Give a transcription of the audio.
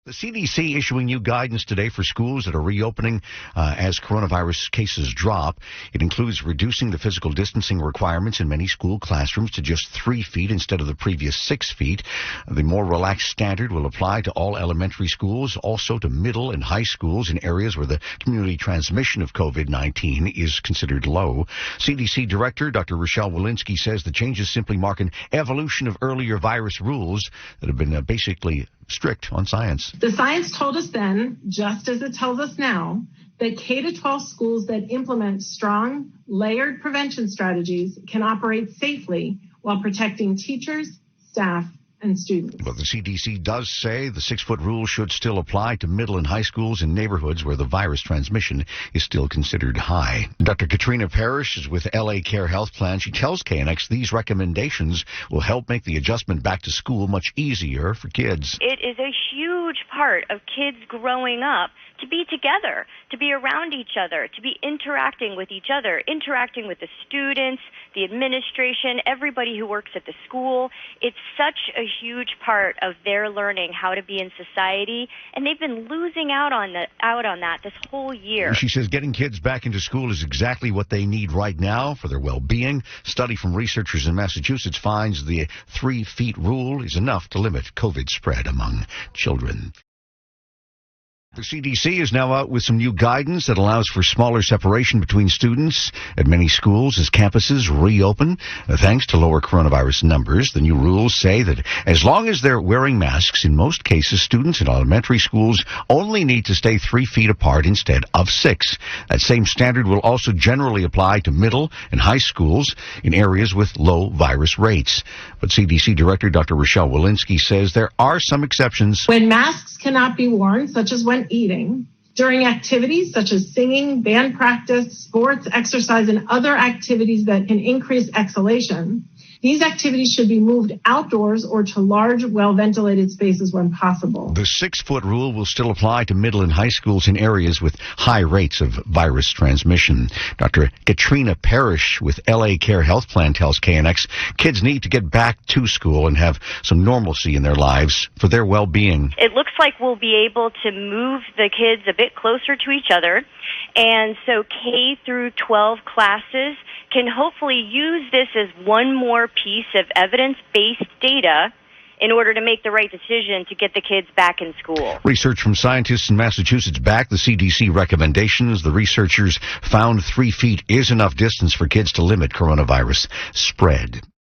The CDC issuing new guidance today for schools that are reopening as coronavirus cases drop. It includes reducing the physical distancing requirements in many school classrooms to just 3 feet instead of the previous 6 feet. The more relaxed standard will apply to all elementary schools, also to middle and high schools in areas where the community transmission of COVID-19 is considered low. CDC Director Dr. Rochelle Walensky says the changes simply mark an evolution of earlier virus rules that have been basically strict on science. The science told us then, just as it tells us now, that K-12 schools that implement strong, layered prevention strategies can operate safely while protecting teachers, staff, and students. Well, the CDC does say the 6-foot rule should still apply to middle and high schools in neighborhoods where the virus transmission is still considered high. Dr. Katrina Parrish is with LA Care Health Plan. She tells KNX these recommendations will help make the adjustment back to school much easier for kids. It is a huge part of kids growing up to be together, to be around each other, to be interacting with each other, interacting with the students, the administration, everybody who works at the school. It's such a huge part of their learning how to be in society, and they've been losing out on that this whole year. She says getting kids back into school is exactly what they need right now for their well-being. Study from researchers in Massachusetts finds the 3 feet rule is enough to limit COVID spread among children. The CDC is now out with some new guidance that allows for smaller separation between students at many schools as campuses reopen. Thanks to lower coronavirus numbers, the new rules say that as long as they're wearing masks, in most cases, students in elementary schools only need to stay 3 feet apart instead of 6. That same standard will also generally apply to middle and high schools in areas with low virus rates. But CDC Director Dr. Rochelle Walensky says there are some exceptions. When masks cannot be worn, such as when eating, during activities such as singing, band practice, sports, exercise, and other activities that can increase exhalation, these activities should be moved outdoors or to large, well-ventilated spaces when possible. The 6-foot rule will still apply to middle and high schools in areas with high rates of virus transmission. Dr. Katrina Parrish with LA Care Health Plan tells KNX kids need to get back to school and have some normalcy in their lives for their well-being. It looks like we'll be able to move the kids a bit closer to each other, and so K through 12 classes can hopefully use this as one more piece of evidence-based data in order to make the right decision to get the kids back in school. Research from scientists in Massachusetts backed the CDC recommendations. The researchers found 3 feet is enough distance for kids to limit coronavirus spread.